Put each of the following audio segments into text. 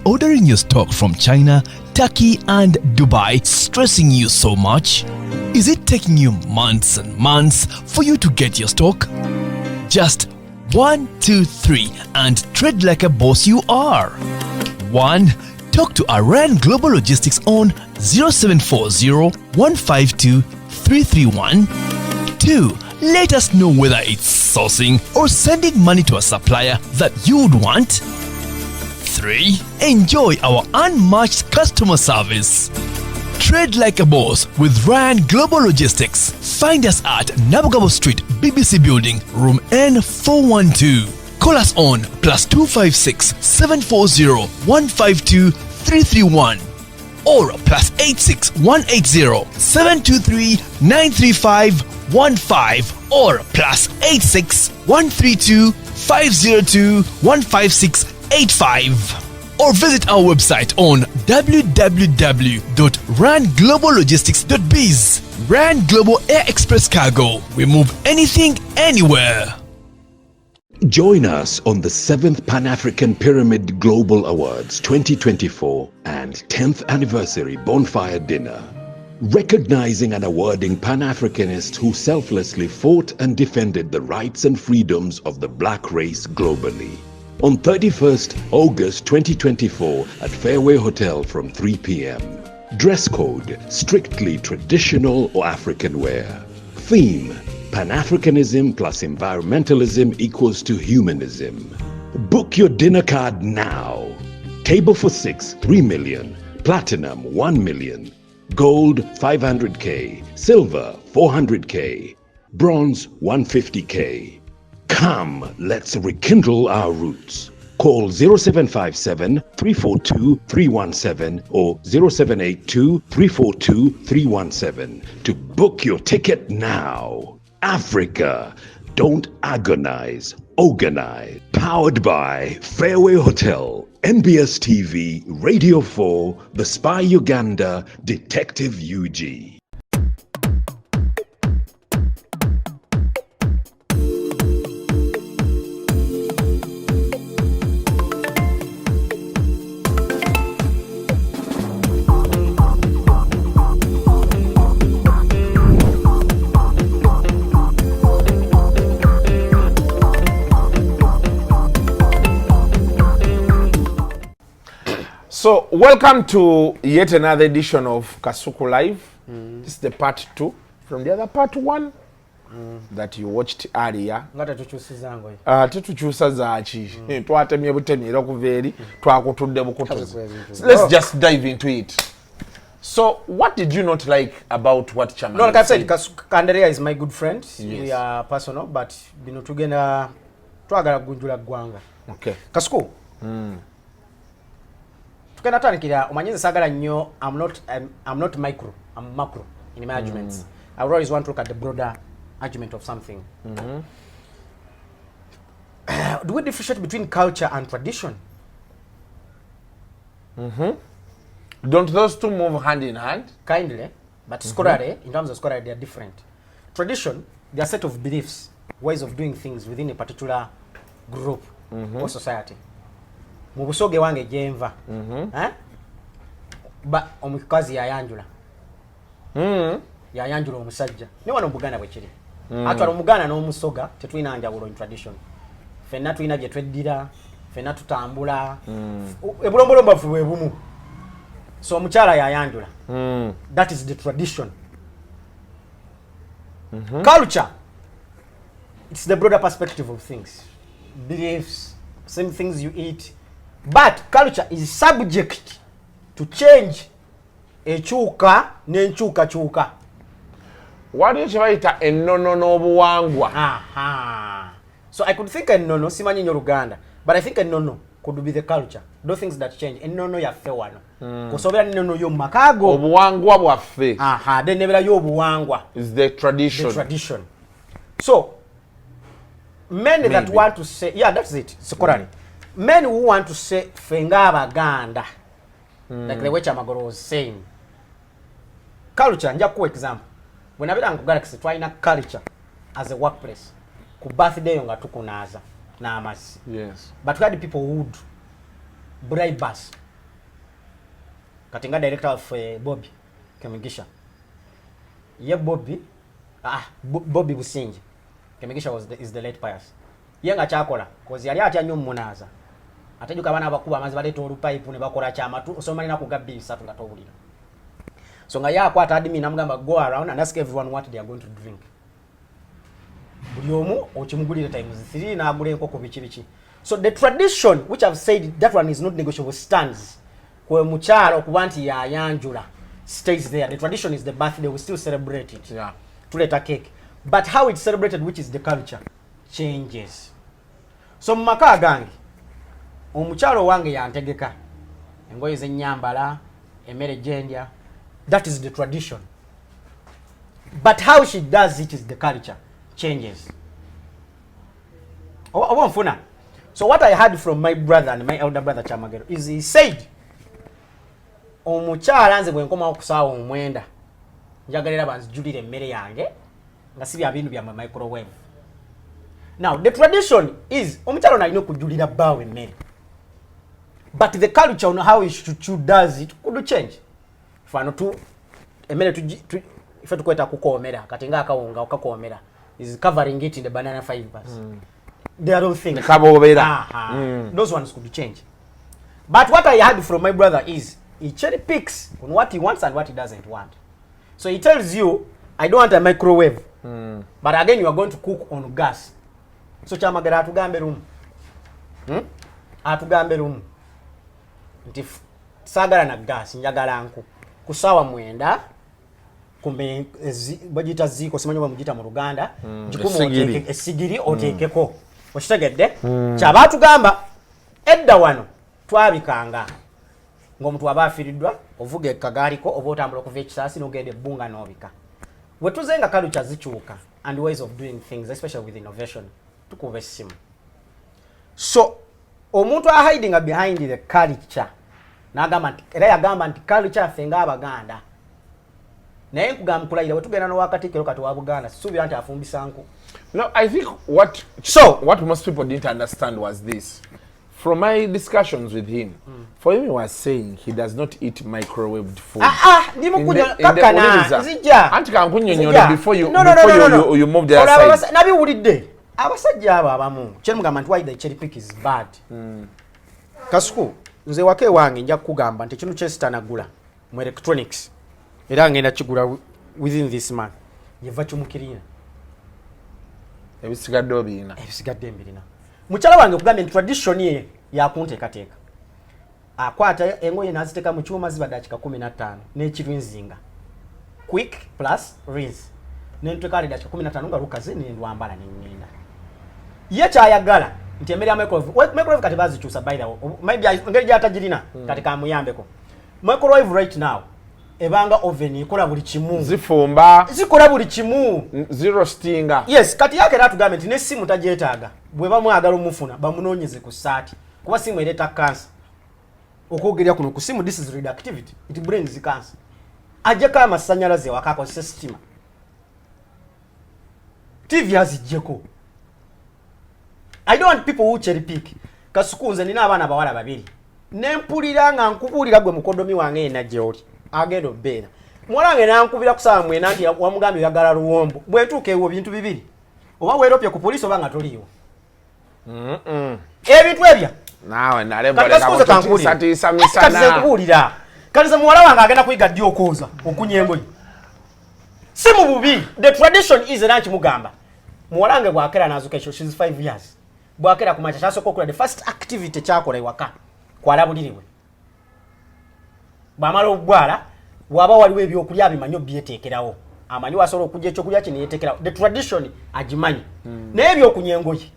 Is ordering your stock from China, Turkey and Dubai stressing you so much? Is it taking you months and months for you to get your stock? Just 1, 2, 3 and trade like a boss you are. 1. Talk to Iran Global Logistics on 0740 152 331. 2. Let us know whether it's sourcing or sending money to a supplier that you would want. 3. Enjoy our unmatched customer service. Trade like a boss with Ryan Global Logistics. Find us at Nabugabo Street, BBC Building, room N412. Call us on +256 740 152 331 or +86 180 723 935 15 or +86 132 502 15685. Or visit our website on www.rangloballogistics.biz. Rand Global Air Express Cargo. We move anything, anywhere. Join us on the 7th Pan-African Pyramid Global Awards 2024 and 10th Anniversary Bonfire Dinner. Recognizing and awarding Pan-Africanists who selflessly fought and defended the rights and freedoms of the black race globally. On 31st August 2024 at Fairway Hotel from 3 p.m. Dress code, strictly traditional or African wear. Theme, Pan-Africanism plus environmentalism equals to humanism. Book your dinner card now. Table for 6, 3 million. Platinum, 1 million. Gold, 500K. Silver, 400K. Bronze, 150K. Come, let's rekindle our roots. Call 0757 342 317 or 0782 342 317 to book your ticket now. Africa, don't agonize, organize. Powered by Fairway Hotel, NBS TV, Radio 4, The Spy Uganda, Detective UG. So, welcome to yet another edition of Kasuku Live. This is the part 2 from the other part 1 that you watched earlier. Tetukyusa zaaki. Twatemye butemye okuveeri twakutudde bukutuzi. Let's just dive into it. So, what did you not like about what Chairman No, like I said, Kanderea is my good friend. Yes. We are personal, but bino tugenda twagala gunjula gwanga. Okay. Kasuku. Tukenda twanikira omanyize sagala nnyo I'm not micro, I'm macro in my arguments. I always want to look at the broader argument of something. Do we differentiate between culture and tradition? Don't those two move hand in hand? Kindly, but scholarly, in terms of scholarly, they are different. Tradition, they are a set of beliefs, ways of doing things within a particular group or society. Mu busoge wange jenva ba omukazi yayanjula yayanjula omusajja ne wano Buganda bwe kiri atwala omuganda n'omusoga tetulina njawulo in tradition fenna tulina gye tweddira fenna tutambula ebulombolomba bwe bumu so omukyala yayanjula that is the tradition. Culture, it's the broader perspective of things, beliefs, same things you eat. But culture is subject to change. Echuka nenchuka chuka. What is right ennono n'obuwangwa? So I could think ennono simanyi nnyo Luganda, but I think ennono could be the culture. Those things that change. Ennono yaffe wano. Kusobera ennono yo makago. Obuwangwa bwaffe. Then nebera yo obuwangwa. Is the tradition. The tradition. So men that want to say, yeah, that's it. Sekorali. Men who want to say fenga abaganda, like the way Kyamagero was saying, culture, nja ku example. When I been Galaxy, trying culture as a workplace. Ku birthday nga tukunaza na amasi. Yes. But we had people who would bribe us kati nga director of Bobby Kemigisha ye Bobby Businji Kemigisha is the late pious ye nga kyakola cause yali atya nnyo munaza atejuka abana abakuba amazi baleeta olupipe ne bakola kyamatu osomalina ku gabbi 3 nga tobulira so nga yakwata admin namugamba go around and ask everyone what they are going to drink buli omu okimugulira times 3 n'agula enkoko biki so the tradition which I've said that one is not negotiable stands kwe mukyalo okuba nti yayanjula stays there. The tradition is the birthday, we still celebrate it. Yeah. Tuleta cake. But how it's celebrated, which is the culture, changes. So mumaka gange omukyalo wange yantegeka engoye z'ennyambala emmere gyendya, that is the tradition. But how she does it is the culture changes. So what I heard from my brother and my elder brother Kyamagero is he said omukyala nze bwe nkoma okusaawa omwenda njagalira banzijulire emmere yange nga si bya bintu bya microwave. Now the tradition is omukyala ono alina okujulira bbaawe emmere, but the culture on how he does it could change. Fano tu emmere ife tukweta kukoomera kati nga akawunga okakoomera is covering it in the banana fibers. They are all things. Those ones could change. But what I heard from my brother is he cherry picks on what he wants and what he doesn't want. So he tells you, I don't want a microwave. But again, you are going to cook on gas. So Kyamagero atugambe room. Atugambe room. Nti sagala na gas, njagala nku. Kusawa mwenda. Kumbe bajita ziko simanyi bamugita mu Luganda. Jikumu esigiri otekeko. Oshitegedde? Kyabatu gamba edda wano twabikanga. Ng'omuntu aba afiiriddwa ovuga ekagaliko oba otambula okuva ekisaasi n'ogenda ebbunga n'obika. Bwe tuzenga culture zikyuka and ways of doing things, especially with innovation, tukuba essimu. So omuntu ahidinga behind the culture n'agamba nti era yagamba nti culture ffe ng'Abaganda. Naye nkugamba kulayira bwe tugenda n'owakatikkiro kati wa Buganda suubira nti afumbisa nku. No, I think what most people didn't understand was this. From my discussions with him, for him he was saying he does not eat microwaved food. Before you move the other side. Nabi wulidde abasajja abo abamu kyemugamba nti why the cherry pick is bad. Kasuku nze wake wange nja kugamba nti kintu kyesitanagula mu electronics era ngenda kigula within this month yeva kimukirina ebisigadde obirina mbirina. Mukyala wange okugambye tradition ye yakunteekateeka. Akwata engoye n'aziteeka mu kyuma ziba dakiika 15 n'ekirwinzinga. Quick plus rinse. N'enteeka dakiika 15 nga lukaze n'endwambala n'engenda. Ye kyayagala nti emmere ya microwave kati bazikyusa by the way. Maybe engeri gy'atagirina kati kamuyambeko. Microwave right now ebanga oven ikola buli kimu. Zikola buli kimu. Zero stinga. Yes, kati yake natugambe nti n'essimu tagyetaaga. Bwe bamwagala omufuna bamunoonyeze ku saati. Kuba simu ereeta cancer. Okwogerera kuno ku simu, this is radioactivity. It brings cancer. Ajjeko amasannyalaze wakakozesa sitima. TV azijjeko. I don't want people who cherry pick. Kasukunze nina abaana bawala babiri. Nempulira nga nkubuulira gwe mukodomi wange ena gy'oli. Agenda obbeera. Mwalange nankubira kusaba mwena nti wamugambye oyagala luwombo. Bwetuuka ewo bintu bibiri. Oba weeropye ku poliisi oba nga toliiwo. Ebintu ebyo. Naawe Nalebo leka satiisa misana. Kati ze kubuulira. Kati ze muwala wange agenda kuyiga ddi okwoza okunya engoye. Si mu bubi. The tradition is era nkimugamba. Muwala wange bw'akeera n'azuuka ekyo, she's 5 years. Bw'akeera ku makya kyasooka okukola the first activity kyakola ewaka kwalabuliriwe. Bw'amala obwala waba waliwo ebyokulya abimanyi obyeteekerawo. Amanyi wasobola okujja ekyokulya kino yeteekerawo. The tradition agimanyi. Naye ebyokunya engoye.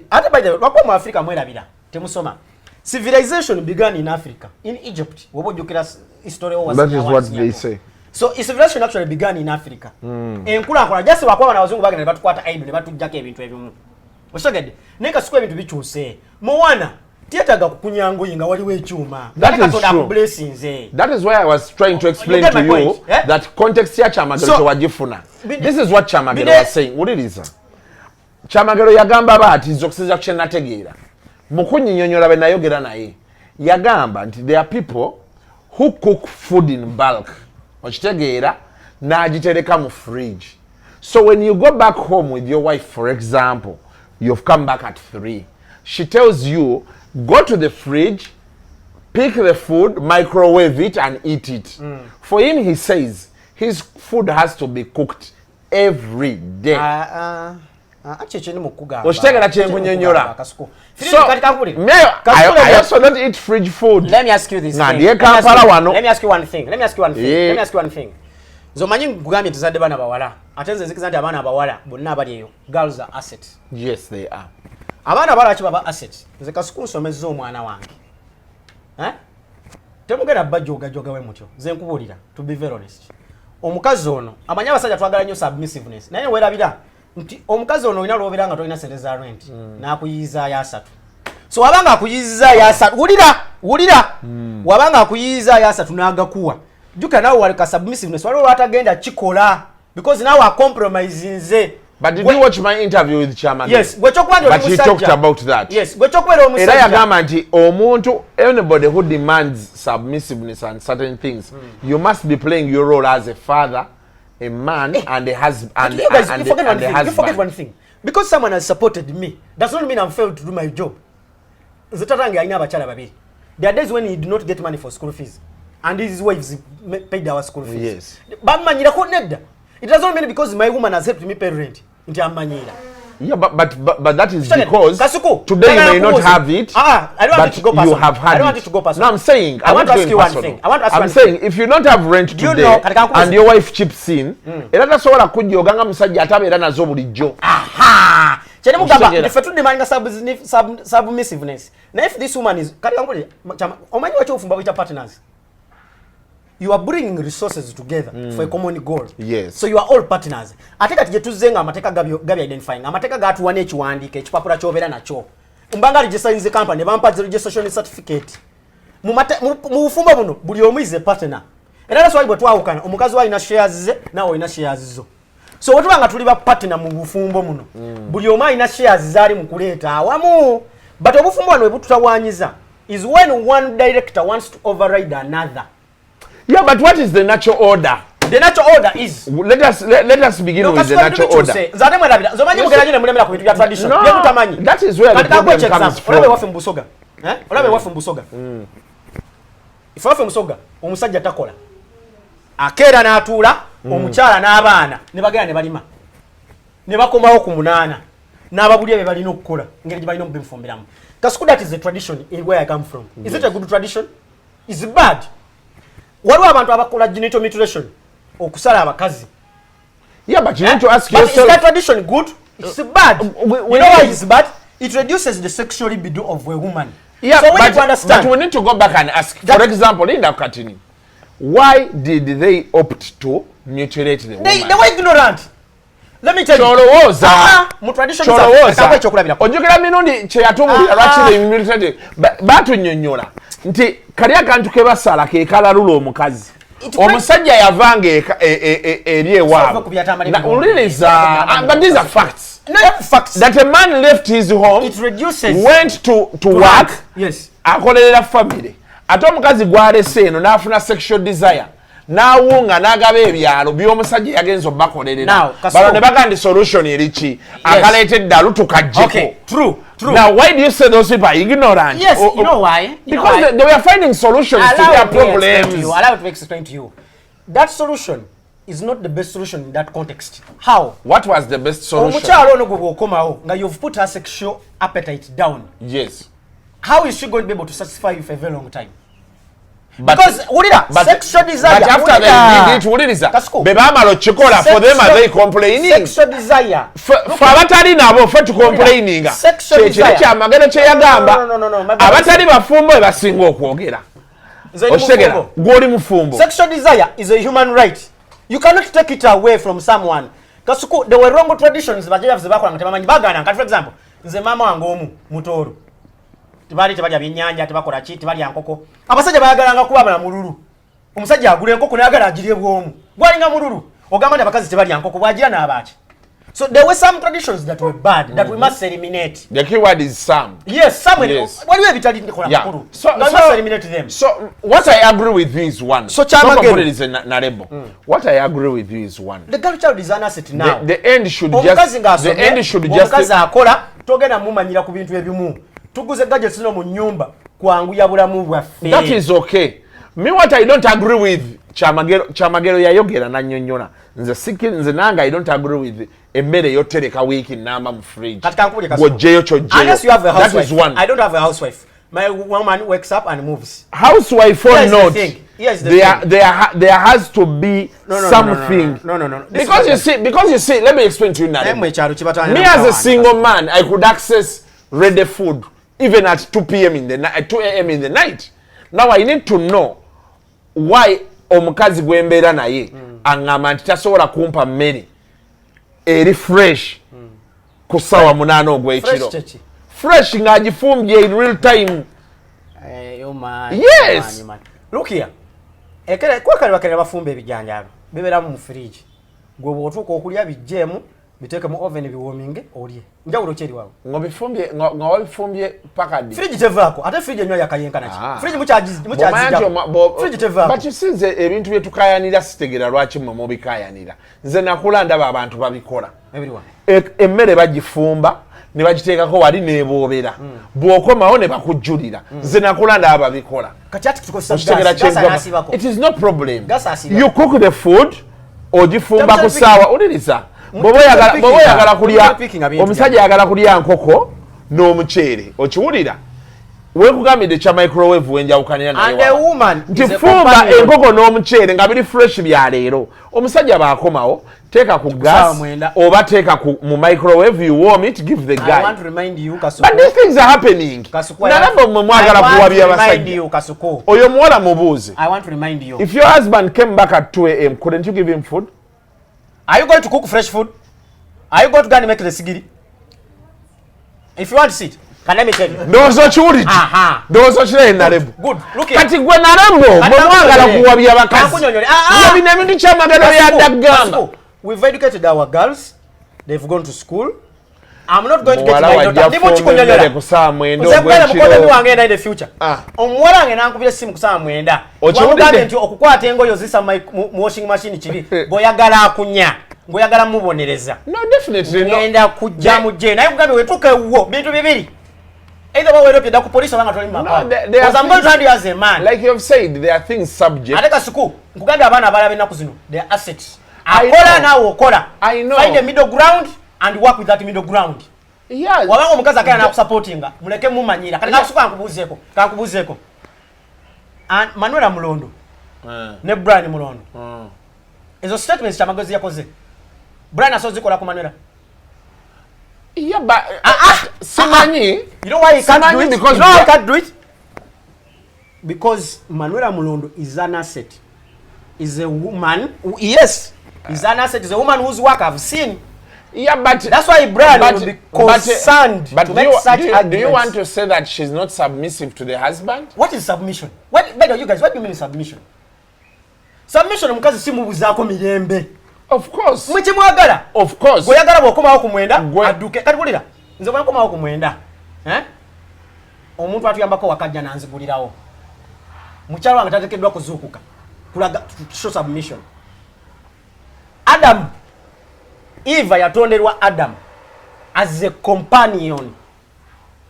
Ate by the way, lwakwa mu Africa mwerabira temusoma. Civilization began in Africa, in Egypt. Wobojjukira history was. That is what they say. So civilization actually began in Africa. Enkulaakulana just wakwaba n'abazungu bagenda ne batukwata aibu ne batujjako ebintu ebimu. Osogedde naye kasukwa ebintu bikyuse. Mowana tietaga kukunya ngoyi nga waliwo ekyuma. That is true. That is why I was trying to explain to you that context ya Kyamagero tewagifuna. This is what Kyamagero was saying. What it is? Kyamagero yagamba bati nzokusiza kye nategeera. Mukunyinyonyola be nayogera naye. Yagamba nti there are people who cook food in bulk. Okitegeera n'agitereka mu fridge. So when you go back home with your wife, for example, you've come back at 3. She tells you, go to the fridge, pick the food, microwave it, and eat it. For him, he says, his food has to be cooked every day. Oshitegera kyenkunyonnyola. So, I also don't eat fridge food. Let me ask you this thing. Let me ask you one thing. Zomanyi ngugambye tuzadde bana bawala. Ate nze nzikiza nti abaana abawala bonna abali eyo. Girls are asset. Yes, they are. Abaana abawala kibaba asset. Nze Kasuku nsomezza omwana wange. Temugenda bajjoga we mutyo. Nze nkubuulira, to be very honest. Omukazi ono amanyi abasajja twagala nnyo submissiveness. Naye weerabira nti omukazi ono olina lw'obeera nga tolina sente za rent n'akuyiizaayo 3. So wabanga akuyiizaayo 3, wulira wabanga akuyiizaayo 3 n'agakuwa jjuka naawe waleka submissiveness waliwo lwatagenda kikola because naawe acompromise. But did you watch my interview with Chairman? Yes, but he talked about that. Yes, era yagamba nti omuntu, anybody who demands submissiveness and certain things, you must be playing your role as a father, a man, and a husband. And you forget one thing. Because someone has supported me, does not mean I'm failed to do my job. Zetarange aina abachala babiri. There are days when he did not get money for school fees, and his wives paid our school fees. Yes. It doesn't mean because my woman has helped me pay rent. Yeah, but that is because Kasuku, today you may not have it. I don't want it to go personal. You have had I don't want it to go personal. No, I'm saying I want to ask you one thing. I'm saying if you don't have rent today and your wife chips in, era tasobola kujjoga nga musajja atabeera nazo bulijjo. Chene mugamba if you demand submissiveness. Now if this woman is omanyi wacho ufumba with partners. You are bringing resources together for a common goal. Yes. So you are all partners. Ateka tijetuzenga amateka gabi identifying. Amateka gatu wane chiwandike chipapula chobera nacho. Mbanga register in the company bampa registration certificate. Mu ufumba buno buli omu is a partner. Era that's why bwetwawukana omukazi wa ina shares ze nawo ina shares zo. So wetubanga tuli ba partner mu bufumbo muno. Buli omu ina shares zali mu kuleeta awamu. But obufumbo bano ebututawanyiza is when one director wants to override another. Yeah, but what is the natural order? The natural order is. Let us begin with the natural order. No, that is where the problem comes from. Olabe wafu mbusoga. If wafu mbusoga, omusajja takola. Akeera n'atuula, omukyala n'abaana ne bagenda ne balima. Ne bakomawo ku 8. N'ababulya be balina okukola. Ngeri gye balina obubifumbiramu. Kasuku, that is the tradition in where I come from. Is it a good tradition? Is it bad? Waliwo abantu abakola genital mutilation okusala abakazi. Yeah, but you need to ask yourself. Is that tradition good? It's bad. You know why it's bad? It reduces the sexual libido of a woman. Yeah, so we need to understand. But we need to go back and ask. For example, in the Katini, why did they opt to mutilate the woman? They were ignorant. Let me tell you. Mu tradition ojukira mirundi kye yatumulira lwaki they mutilated batunyonnyola nti kali akantu ke basala ke kalalula omukazi omusajja yavanga eri ewaabwe. But these are facts. Facts. That a man left his home, it reduces, went to work, yes, akolerera family. Ate omukazi gwalese eno n'afuna sexual desire. N'awunga n'agaba ebyalo by'omusajja yagenza obbakolerera. Balo ne bagandi solution erichi akaleetedde alutukajjeko. Okay, true. Now, why do you say those people are ignorant? Yes, you know why? Because they were finding solutions to their problems. Allow me to explain to you. That solution is not the best solution in that context. How? What was the best solution? Now you've put her sexual appetite down. Yes. How is she going to be able to satisfy you for a very long time? Because sexual desire. But after they did it, for them are they complaining? Sexual desire. For abatali nabo for to complaining. Sexual desire. Kyamagero kye yagamba. Abatali bafumbo basinga okwogera. Oshegera goli mufumbo. Sexual desire is a human right. You cannot take it away from someone. Kasuku, there were wrong traditions bajaja zibakola ngatebamanyi bagana. For example, nze mama wange omu mutoro. Tibali tebalya byennyanja tebakola ki tebalya nkoko. Abasajja bayagalanga kuba bala mululu. Omusajja agula enkoko n'ayagala agirye bwomu. Gwalinga mululu. Ogamba nti abakazi tebalya nkoko bwagira n'abaaki. So there were some traditions that were bad that we must eliminate. The key word is some. Yes, some. Yes. What do we have to Yeah. So we must eliminate them. So what I agree with you is one. So kyamagero is a Nalebo. What I agree with you is one. The girl child is an asset now. The end should just. The end should just. Omukazi akola togenda mumanyira ku bintu ebimu. Tuguze gadgets no mu nyumba kwangu ya bulamu bwaffe. That is okay. Me what I don't agree with kyamagero yayogera na nnyonnyola. Nze nanga I don't agree with emmere yotereka wiki namba mu fridge. Gojeyo chojeyo. Unless you have a housewife. That is one. I don't have a housewife. My woman wakes up and moves. Housewife or not, there has to be something. No. Because you see, let me explain to you now. Me as a single man, I could access ready food even at 2 p.m. in the night, 2 a.m. in the night. Now I need to know why omukazi gwembeera naye angamba nti tasobola kumpa mmere eri fresh ku ssaawa 8 ogw'ekiro. Fresh ng'agifumbye in real time. Yes. Look here. Kwekale bakere bafumba ebijanjaalo bibera mu fridge. Gwe bwotuuka okulya bijjeemu biteeke mu oven biwominge olye. Njawulo kyeri waawo. Ng'obifumbye pakadi. Fridge tevaako. Ate fridge nnyo yakayenkana ki. Fridge mukyazijja. Fridge tevaako. But you see nze ebintu bye tukayanira sitegera lwaki mmwe mubikayanira. Nze nakula ndaba abantu babikola. Emmere bagifumba ne bagiteekako wali neeboobera. Bw'okomawo ne bakujjulira. Nze nakula ndaba babikola. It is no problem. You cook the food ogifumba ku ssaawa uliriza. Bw'oba oyagala kulya omusajja ayagala kulya nkoko n'omuceere okiwulira weekugambidde kya microwave wenjawukanira naye nti fumba enkoko n'omuceere nga biri fresh bya leero omusajja baakomawo teeka ku gas oba teeka mu microwave you warm it give the guy. But these things are happening. Nalebo mmwe mwagala kuwabya abasajja oyo muwala mubuuze. If your husband came back at 2 a.m. couldn't you give him food? Are you going to cook fresh food? Are you going to go and make the sigiri? If you want to sit, can I make it? Dozo churi. Dozo chire Nalebo. Good. Look here. Kati gwe Nalebo, mwagala kuwabya abakazi. Yabina bintu kyamagero yadagamba. We've educated our girls. They've gone to school. I'm not going to get my daughter. Ndimo chikonyolera. Kusabwala mukono wangenda in the future. Omwala ngena nkubira simu kusaba mwenda. Okiwudde nti okukwata engoyo zisa mu washing machine kibi. Boyagala akunya. Ngoyagala mubonereza. No, definitely no. Ngenda kujja muje. Naye kugambe wetuke wo bintu bibiri. Either way we're ku police banga toli mama. Because I'm going to handle you as a man. Like you have said, there are things subject. Ateka suku. Nkugambe abana abalabe naku zino. They are assets. Akola na okola. I know. Find a middle ground and work with that middle ground. Yes. Wabanga omukazi akaya na supportinga. Muleke mumanyira. Kati nakusuka nkubuzeko. And Manuela Mulondo. Ne Brian Mulondo. Ezo statements kyamagozi yakoze. Brian asozi kola ku Manuela. Yeah, but Simanyi, you know why he can't do it? Because you know why he can't do it? Because Manuela Mulondo is an asset. Is a woman who, yes, is an asset. Is a woman whose work I've seen. Yeah, but that's why Brian will be concerned to make such arguments. Do you want to say that she's not submissive to the husband? What is submission? What you guys? What do you mean submission? Submission omukazi si mubuzaako mirembe. Of course. Mwiche mwagala. Of course. Goyagala bw'okomawo ku mwenda adduke. Kati bulira. Nze bwe nkomawo ku mwenda. Omuntu atuyambako wakajja nanzigulirawo. Mukyalo wange tateekeddwa kuzuukuka. Kulaga show submission. Adam. Eva yatonderwa Adam as a companion,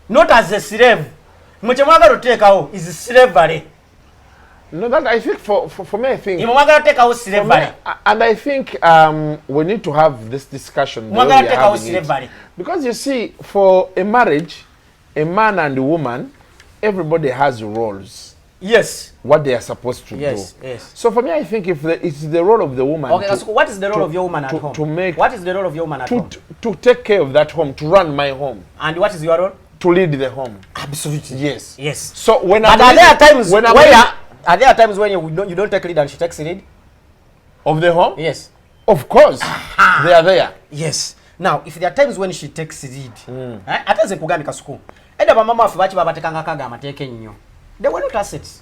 not as a slave. Mwiche mwagala oteekawo is slavery. No, that I think for me, I think. And I think we need to have this discussion. Because you see, for a marriage, a man and a woman, everybody has roles. Yes. What they are supposed to do. Yes. So for me, I think if it's the role of the woman. Okay, so what is the role of your woman at home? To make. What is the role of your woman at home? To take care of that home, to run my home. And what is your role? To lead the home. Absolutely. Yes. So when but are there times are there times when you don't take lead and she takes the lead? Of the home? Yes. Of course. They are there. Yes. Now, if there are times when she takes the lead, ate ze kugambika suku. Eda ba mama afu bachi babatekanga kaga amateke nnyo. They were not assets.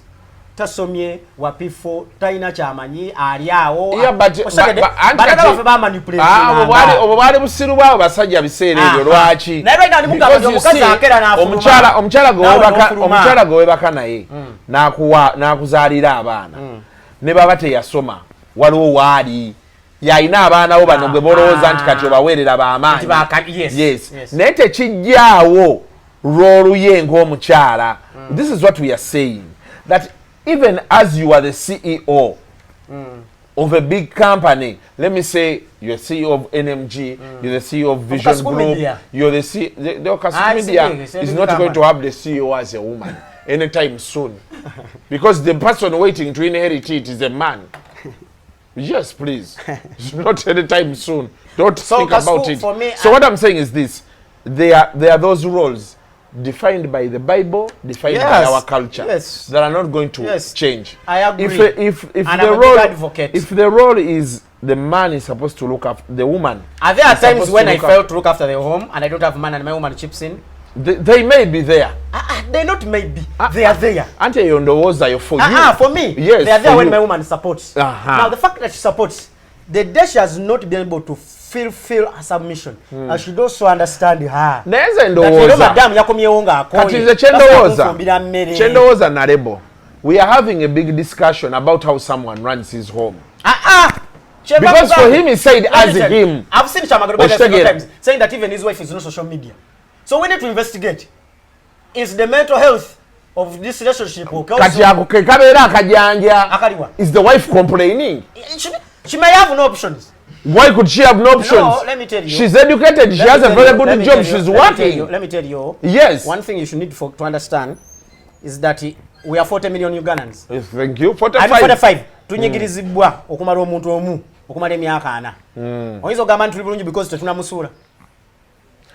tasomye wapifo taina chamanyi aliawo yeah but obwali busiru bwabo basajja biseera ebyo lwaki omukyala gwe webaka naye n'akuzaalira abaana ne baba teyasoma waliwo waali yalina abaana bo bano gwe bolowooza nti kati obaweerera b'amaanyi yes naye tekijjaawo rooluye ng'omukyala. This is what we are saying, that even as you are the CEO of a big company, let me say you're CEO of NMG, you're the CEO of Vision Group, you're the CEO, the Kasuku Media is not going to have the CEO as a woman anytime soon. Because the person waiting to inherit it is a man. Yes, please. It's not anytime soon. Don't think about it. So what I'm saying is this. There are those roles defined by the Bible, defined by our culture, that are not going to change. I agree. If the role is the man is supposed to look after the woman. Are there times when I fail to look after the home and I don't have man and my woman chips in? They may be there. They not maybe. They are there. Auntie Yondowoza for you. For me. Yes. They are there when my woman supports. Now the fact that she supports, the day she has not been able to fulfill her submission, I should also understand her. Neze Ndowoza. Katize Chendowoza Nalebo. We are having a big discussion about how someone runs his home. Because for him, he said as him. I've seen Kyamagero several times saying that even his wife is on social media. So we need to investigate. Is the mental health of this relationship okay? Is the wife complaining? She may have no options. Why could she have no options? No, let me tell you. She's educated. She has a very good job. She's working. Let me tell you. Yes. One thing you should need to understand is that we are 40 million Ugandans. Yes, thank you. 45. I'm 45. Tunyigirizibwa okumala omuntu omu okumala emyaka 4. Oyinza ogamba nti tuli bulungi because tetunamusula.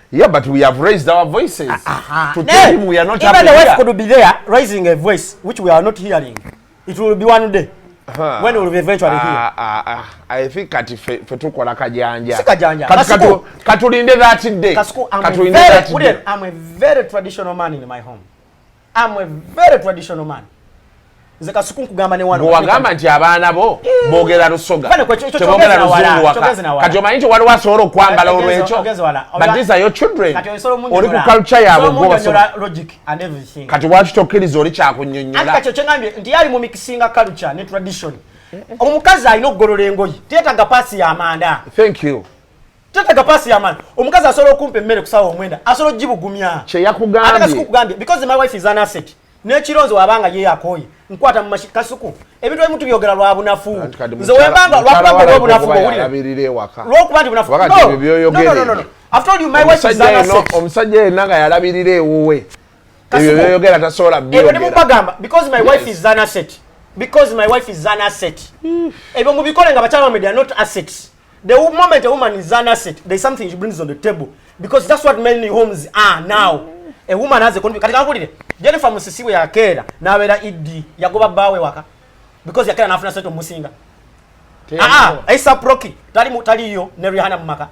Yeah, but we have raised our voices to tell him we are not happy. Even the wife could be there raising a voice which we are not hearing. It will be one day when we will eventually hear. I think kati fetukola kajanja. Sikajanja. Katulinde that day. I'm a very traditional man in my home. I'm a very traditional man. Nze Kasuku nkugamba ne wano. Wagamba nti abaana bo boogera Lusoga. Tebogera Luzungu waka. Kati omanyi nti waliwo asobola okwambala olw'ekyo. But these are your children. Oli ku culture yaabwe gwe basobola. Kati lwaki tokkiriza oli kyakunnyonnyola. Kati kyo ngambye nti yali mu mikisinga culture ne tradition. Omukazi alina okugolola engoyi. Teetaaga paasi y'amanda. Thank you. Teetaaga paasi y'amanda. Omukazi asobola okumpa emmere kusawa omwenda. Asobola ogibugumya. Kye yakugambye. Because my wife is an asset. Nekironzo wabanga ye yakoye nkwata mu Kasuku ebintu ebimu tubyogera lwa bunafu nze wembanga lwa bunafu yalabirire waka lwokuba ndi bunafu no I've told you my wife is an asset. Omusajja yenna nga yalabirire ewuwe ebyo byoyogera tasobola byogera because my wife is an asset. Because my wife is an asset. Ebyo mubikole nga bakyala media not assets. The moment a woman is an asset, there is something she brings on the table because that's what many homes are now. A woman has a conflict. Katika ngulire Jennifer Musisiwe ya kera nabera idi yagoba bawe waka because yakera nafuna seto musinga. Aisa proki tali yo ne Rihanna mumaka.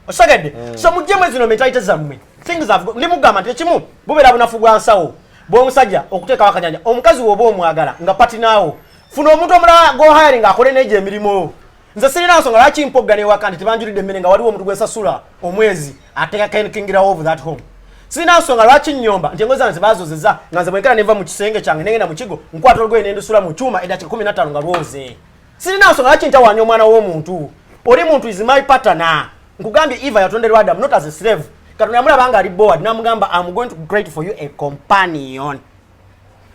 Osagede so mujemwe zino mentality zammwe. Things have limugamba nti kimu bubera bunafugwa nsawo. Bo musajja okuteka wakanyanja omukazi wobo omwagala nga pati nawo. Funa omuntu omulala go hiring akole neje emirimu. Nze sirina nsonga laki mpogane wakandi tibanjulide mmene nga waliwo omuntu gwesasula omwezi ateka kenkingira over that home. Sina nsonga lwaki nnyomba nti engoza nze bazozeza nga nze bwekera neva mu kisenge kyange nengenda mu kigo nkwata olgoye nendusula mu kyuma edakika 15 nga lwoze. Sina nsonga lwaki ntawanya omwana w'omuntu. Oli muntu is my partner. Nkugambye Eva yatonderwa Adam not as a slave. Katonda yamulabanga ali bored namugamba I'm going to create for you a companion.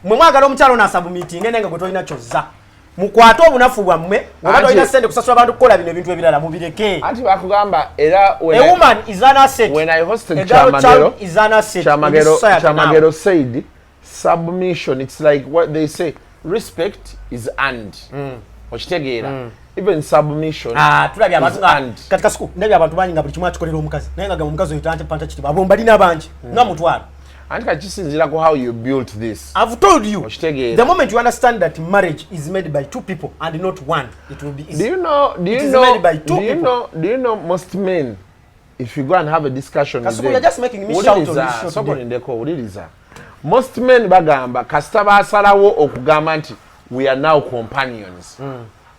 Mwe mwagala omukyalo na submitting nenga gwe tolina kyozza. Mukwata obunafu bwammwe nga tolina sente kusasula abantu kukola bino ebintu ebirala mubireke. Anti bakugamba era a woman is an asset. When I hosted Kyamagero is an asset. Kyamagero said submission, it's like what they say, respect is earned. Okitegeera. Even submission. Tulabya abantu katika siku ndabya abantu banyi nga buli kimu akikolera omukazi. Naye nga omukazi oyo tante panta kiti abo mbalina bangi nga mutwala. And kachisinzira ko how you built this. I've told you. The moment you understand that marriage is made by two people and not one, it will be easy. Do you know most men, if you go and have a discussion with them, you're just making me shout on this show. most men bagamba kasita basalawo okugamba nti we are now companions.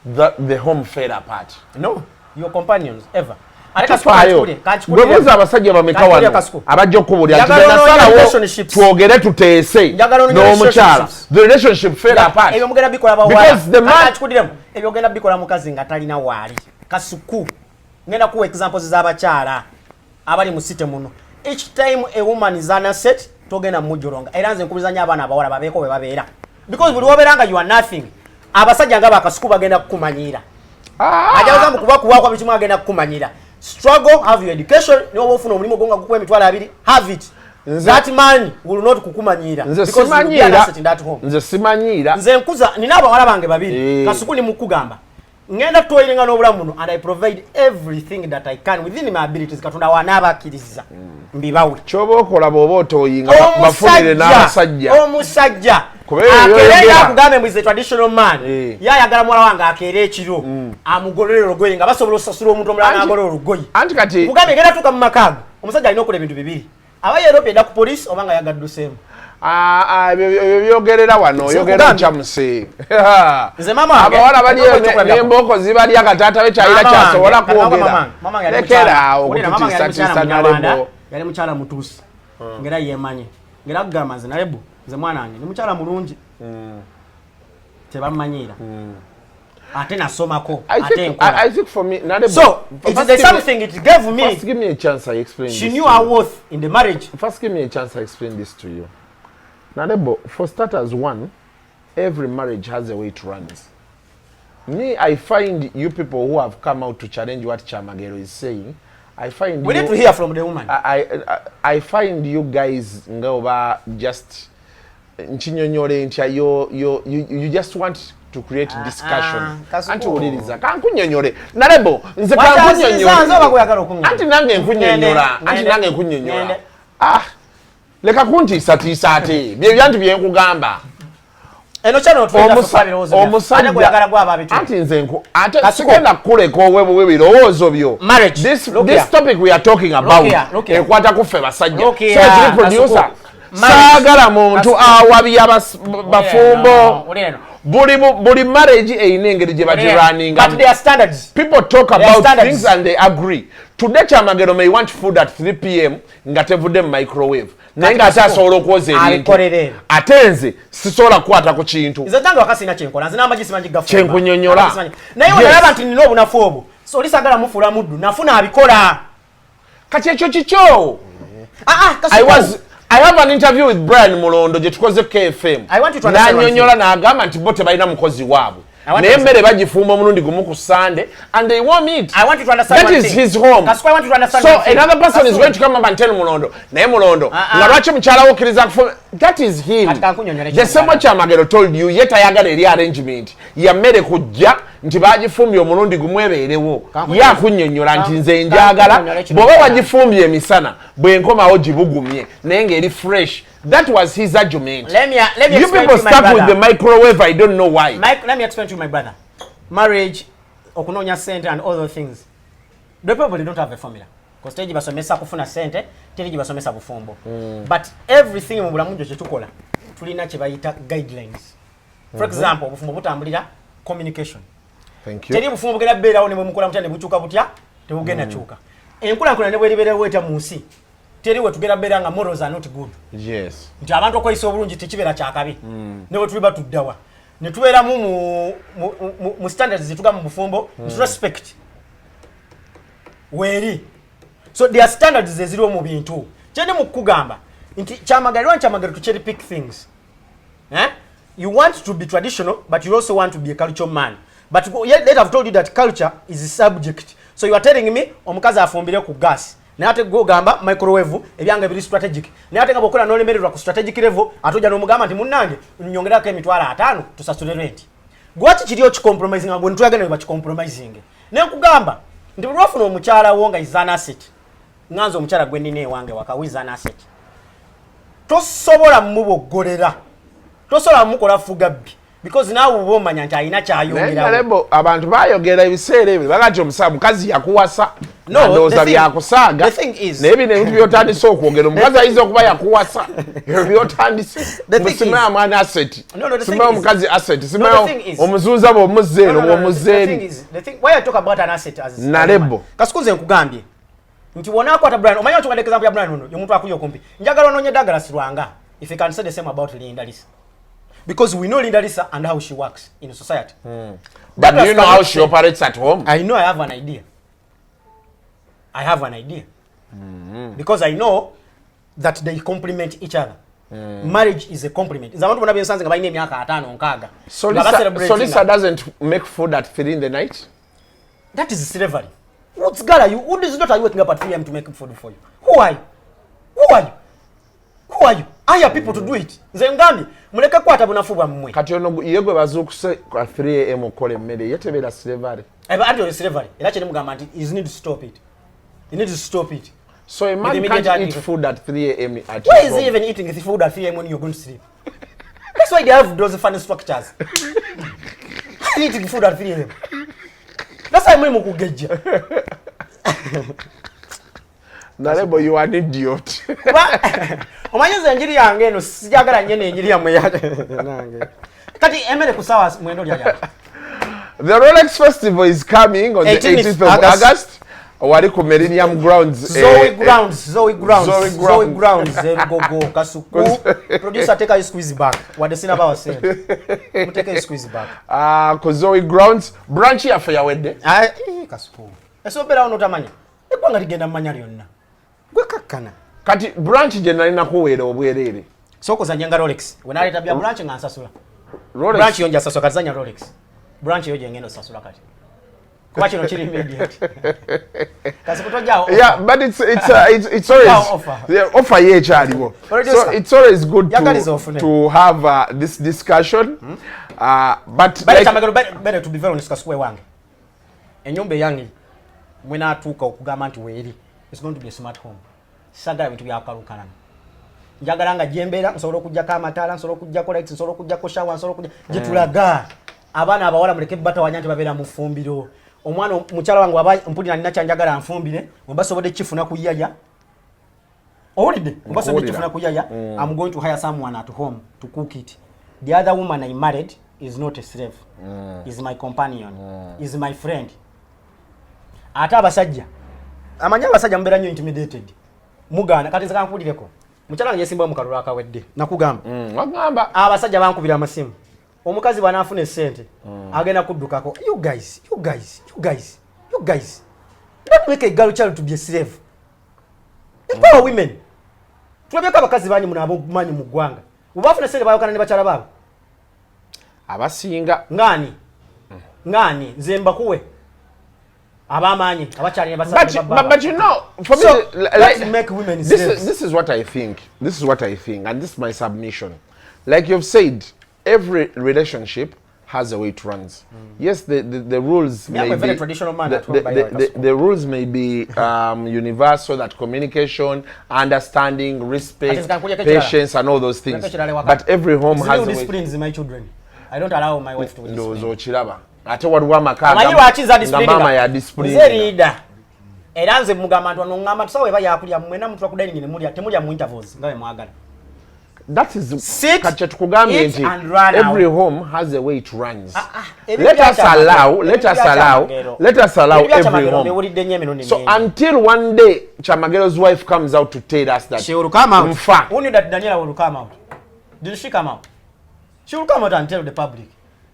The home fell apart. No, your companions ever. Bwebuuza abasajja bameka wano abajja okukubulira nti benasalawo twogere tuteese n'omukyala. The relationship fell apart. Because the man ebyogenda bikola mukazi nga talina waali kasuku. Ngenda kuwa examples z'abakyala abali mu site muno. Each time a woman is on a set togenda mujolonga era nze nkubizanya abana abawala babeeko bwe babeera. Because buli woberanga you are nothing. Abasajja nga bakasuku bagenda kukumanyira. Ajaza mukuba kwa bichuma agenda kukumanyira. Struggle, have your education, no ofuna omulimu gonga gukwe emitwala abiri, have it. That man will not kukumanyira. Because you will be an asset in that home. Nze simanyira. Nze nkuza nina abawala bange babiri. Kasuku ni mukugamba. Ngenda toyilinga n'obulamu muno and I provide everything that I can within my abilities. Katonda wanaabakiriza. Mbibawe. Chobo okola bwoba otoyinga bafunire n'abasajja. Omusajja. Akeera kugambe mu the traditional man. Yayagala mwala wange akeera ekiro. Amugololera olugoye nga basobola osasula omuntu omulala n'agolola olugoye. Anti kati kugambe ngenda tuka mu makaago. Omusajja alina okukola ebintu bibiri. Aba Europe eda ku police obanga yagadduseemu. Byogerera wano yogera kyamuse. Nze mama abawala bali n'emboko zibali akataata bekyayira kyasobola kwogera. Lekera okutiisa Nalebo. Yali mukyala mutuusi. Ngera yemanye. Ngera kugamba nze Nalebo. Nze mwana wange ni mukyala mulungi. Tebamanyira. Ate nasomako. Ate nkola. I think for me Nalebo. So it's the something it gave me. First give me a chance I explain this. She knew her worth in the marriage. First give me a chance I explain this to you. Nalebo, for starters, one, every marriage has a way to run. Me, I find you people who have come out to challenge what Kyamagero is saying, I find we need to hear from the woman. I find you guys just you just want to create discussion. Anti uliriza kankunyonyole. Nalebo, nze kankunyonyole. Anti nange nkunyonyola. Anti nange nkunyonyola. Leka kuntiisa tiisa ate bye byantu bye nkugamba eno channel twenda kufabirozo omusajja kuyagala gwa babitu anti nze nku ate sikenda kuleko wewe birowoozo byo this topic we are talking about ekwata kufe basajja so it's producer saagala muntu awabi abafumbo buli marriage eyina engeri gye bagirunning but there are standards. People talk about things and they agree. Today Kyamagero may want food at 3 p.m. nga tevudde mu microwave nenga ate asobola okwoza ebintu ate nze sisobola kukwata ku kintu nze tange wakasina kyenkola nze n'amagi simanyi gafu kyenkunyonyola naye olaba nti nina obunafu obwo so olisagala mufuula muddu nafuna abikola kati ekyo kikyo I have an interview with Brian Mulondo gye tukoze KFM n'anyonyola n'agamba nti bo tebalina mukozi waabwe naye emmere bagifumba omulundi gumu ku Sunday and they want meat. I want you to understand that is his home. That's why I want you to understand. So another person is going to come up and tell Mulondo naye Mulondo nga lwaki mukyala wokkiriza kufumba that is him. The same way Kyamagero told you yet ayagala eri arrangement ya mmere kujja nti bagifumbye omulundi gumu ebeerewo yakunnyonnyola nti nze njagala bw'oba wagifumbye emisana bwe nkomawo gibugumye naye ng'eri fresh. That was his argument. Let me you people stuck with the microwave. I don't know why. Let me explain to you, my brother. Marriage, okunonya sente and all those things. The people don't have a formula. Because teji basomesa kufuna sente, teji basomesa bufumbo. But everything mu bulamu kye tukola tulina kye bayita guidelines. For example, bufumbo butambulira communication. Thank you. Teji bufumbo bugenda beerawo ne mukola mutya ne bukyuka butya, tebugenda kyuka. Enkulaakulana ne bweribeera weta mu nsi. Teriwe tugera bera nga morals are not good. Yes. Nti abantu okweyisa obulungi tekibera kyakabi. Ne bwe tuliba tuddawa. Ne tubeera mu standards zituga mu bufumbo, respect. Weri. So there are standards eziriwo mu bintu. Kyende mu kugamba nti Kyamagero to cherry pick things. You want to be traditional but you also want to be a cultural man. But yet I've told you that culture is a subject. So you are telling me omukazi afumbire ku gas. Nate go gamba microwave ebyanga biri strategic nate ngabo kola nolemererwa ku strategic level atoja no mugamba nti munnange nyongerako emitwala 5 tusasule rent gwati kiriyo ki compromising ngabo ntwagane ba compromising ne kugamba ndi bulwafuna omukyala wonga izana asset nganzo omukyala gwe nine wange wakawizana asset tosobola mubogolera tosobola mukola fuga bbi because now woman nti alina kyayongera Nalebo abantu bayogera ebiseera ebyo bagati omukazi yakuwasa ndowooza byakusaaga naye bino ebintu byotandise okwogera omukazi ayinza okuba yakuwasa ebyo byotandise simayo omwana asset simayo omukazi asset simayo omuzuuza bw'omuzzeero bw'omuzzeeri Nalebo kasikuze nkugambye nti wonakwata Brian omanyi otuwadde example ya Brian ono yomuntu akuli okumpi njagala onoonye Douglas Lwanga if you can say the same about Linda Lisa because we know Linda Lisa and how she works in society. But do you know how she operates at home? I know. I have an idea. Because I know that they complement each other. Marriage is a compliment. So Lisa doesn't make food at 3 in the night? That is slavery. What's God are you? Who is not are you waking up at 3 a.m. to make food for you? Who are you? I have people to do it. Nzengambi muleke kwata bunafuba mmwe. Kati ono yegwe bazukuse kwa 3 a.m. okole mmere yetebera slavery. Ati slavery. Era chene mugamba nti is need to stop it. You need to stop it. So a man can't eat food at 3 a.m. at Why is he even eating food at 3 a.m. when you're going to sleep? That's why they have those funny structures. Eating food at 3 a.m. That's why I'm kugeja. Nalebo, you are an idiot. Omanyiza enjiri yange no sijagala nyene enjiri ya mwe nange. Kati emere kusawa mwendo lya. The Rolex Festival is coming on the 18th of August. Wali ku Millennium Grounds. Zoe Grounds. Go Kasuku. Producer take a squeeze back. What the cinema was saying. Take a squeeze back. Ku Zoe Grounds branch ya for your wedding. Kasuku. Eso bera ono tamanya. Ekwanga ligenda manya lyonna. Gwe kakkana. Kati branch je nalina kuweera obwerere. Soko za nyanga Rolex. Wenaleta bya branch ngansasula. Rolex. Branch yonja sasula kazanya Rolex. Branch yoje ngeno sasula kati. Kwa chino chiri immediate. Kasi kutoja offer. Yeah, but it's always offer. Yeah, offer ye chaliwo. So it's always good to have this discussion. But like better to be very honest kasukwe wange. Enyombe yangi mwena atuka okugamba nti weeri. It's going to be a smart home. Sagala bintu byakalukana. Njagala nga jembera nsobola okujja ka matala nsobola okujja ko lights nsobola okujja ko shower nsobola okujja jetulaga abaana abawala muleke bata wanyanti babeera mu fumbiro omwana mukyala wangu aba mpulira nina kyanjagala nfumbire mbasobodde kifuna kuyaya owulidde mbasobodde kifuna kuyaya I'm going to hire someone at home to cook it. The other woman I married is not a slave. Is my companion. Is my friend. Ate abasajja amanya abasajja mbeera nnyo intimidated mugana kati nzaka nkulireko mukyala wange yesimba mu kalulu akawedde nakugamba wagamba abasajja bankubira amasimu omukazi banaafuna essente agenda kuddukako you guys don't make a girl child to be a slave. Empower women. Tulabeka abakazi banyi munabo manyi mu ggwanga ubafuna essente bayokana ne bakyala baabo abasinga ngani zemba kuwe abamanyi abakyali ne basajja but you know for me like make women this is what I think and this is my submission. Like you've said, every relationship has a way it runs. Yes, the rules may be very traditional man the rules may be universal, that communication, understanding, respect, patience and all those things, but every home has a way. Disciplines my children. I don't allow my wife to discipline. Ate waliwo amaka mama ya discipline era nze mugamba nti ngamba tusawe bayakulya mwena mutwa kudani ngine mulya temulya mu intervals ngawe mwagala. That is kacha tukugambye nti every home has a way it runs. Let us allow every home. So until one day Kyamagero's wife comes out to tell us that she will come out. Who knew that Daniela will come out? Did she come out? She will come out and tell the public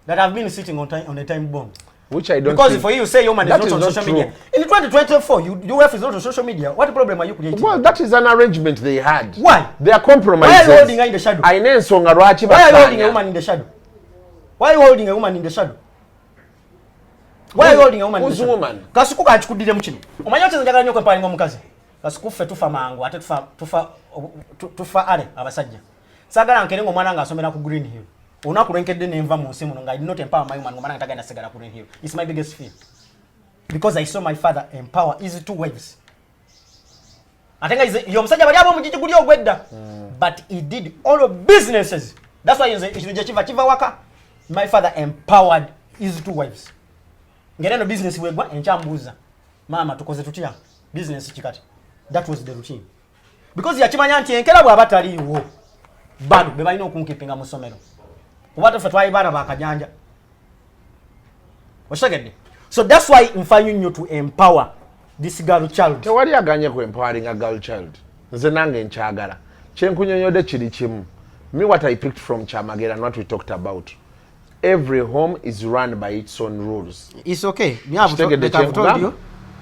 that I've been sitting on a time bomb. Which I don't because for you say your man is not on social media. In 2024, your wife is not on social media. What problem are you creating? Well, that is an arrangement they had. Why? They are compromises. Why are you holding her in the shadow? Why are you holding a woman in the shadow? Why are you holding a woman in the shadow? Why are you holding a woman in the shadow? Woman? Kasuku kachikudire mchino. Omanya ote njagala nyo kwempali ngomukazi. Kasuku fe tufa mangu, ate tufa ale abasajja. Sagala nkerengo mwana nga asomera ku Green Hill. Unakurenkedde nenva mu nsimu nga I did not empower my woman ngomana natagenda segala ku Green Hill. It's my biggest fear. Because I saw my father empower easy two ways. Atenga yo musajja bali abo mujiji guli ogwedda. But he did all of businesses. That's why ikintu je chiva waka. My father empowered his 2 wives. Ngereno business wegwa enchambuza. Mama tukoze tutya business chikati. That was the routine. Because yachimanya nti enkera bwa bataliwo. Bado bebalina okunkipinga mu somero. Kubata fe twayibana bakajanja. Oshagedde. So that's why mfanyunyo to empower this girl child. Tewali aganye ku empowering a girl child. Nze nange nkyagala. Kyenkunyonyode kiri kimu. Me what I picked from Kyamagero and what we talked about. Every home is run by its own rules. It's okay. I've told you.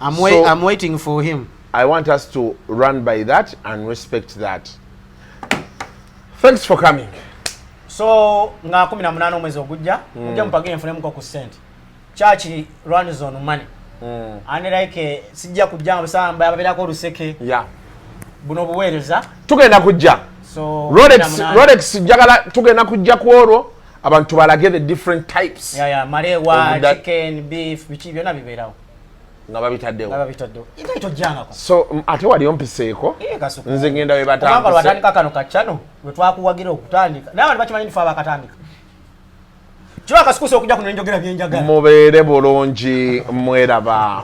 I'm waiting for him. I want us to run by that and respect that. Thanks for coming. So, nga 18 omwezi ogujja, mujja mpage enfune ku cent. Church runs on money. And like sijja kujja mbasamba ababirako luseke. Yeah. Buno buweereza. Tugenda kujja. So, Rolex jagala tugenda kujja ku olwo abantu balage the different types. Yeah, marewa, chicken, beef, bichi byonna biberawo. Nga babitaddewo. Ito tojjangako. So ate wali ompiseeko. Kasuku. Nze ngenda we batambuse. Kubanga watandika kano kachano we twakuwagira okutandika. Naye bali bakimanyi fa bakatandika. Kiwa kasukusa okujja kuno njogera byenjagala. Mubeere bulungi mweraba.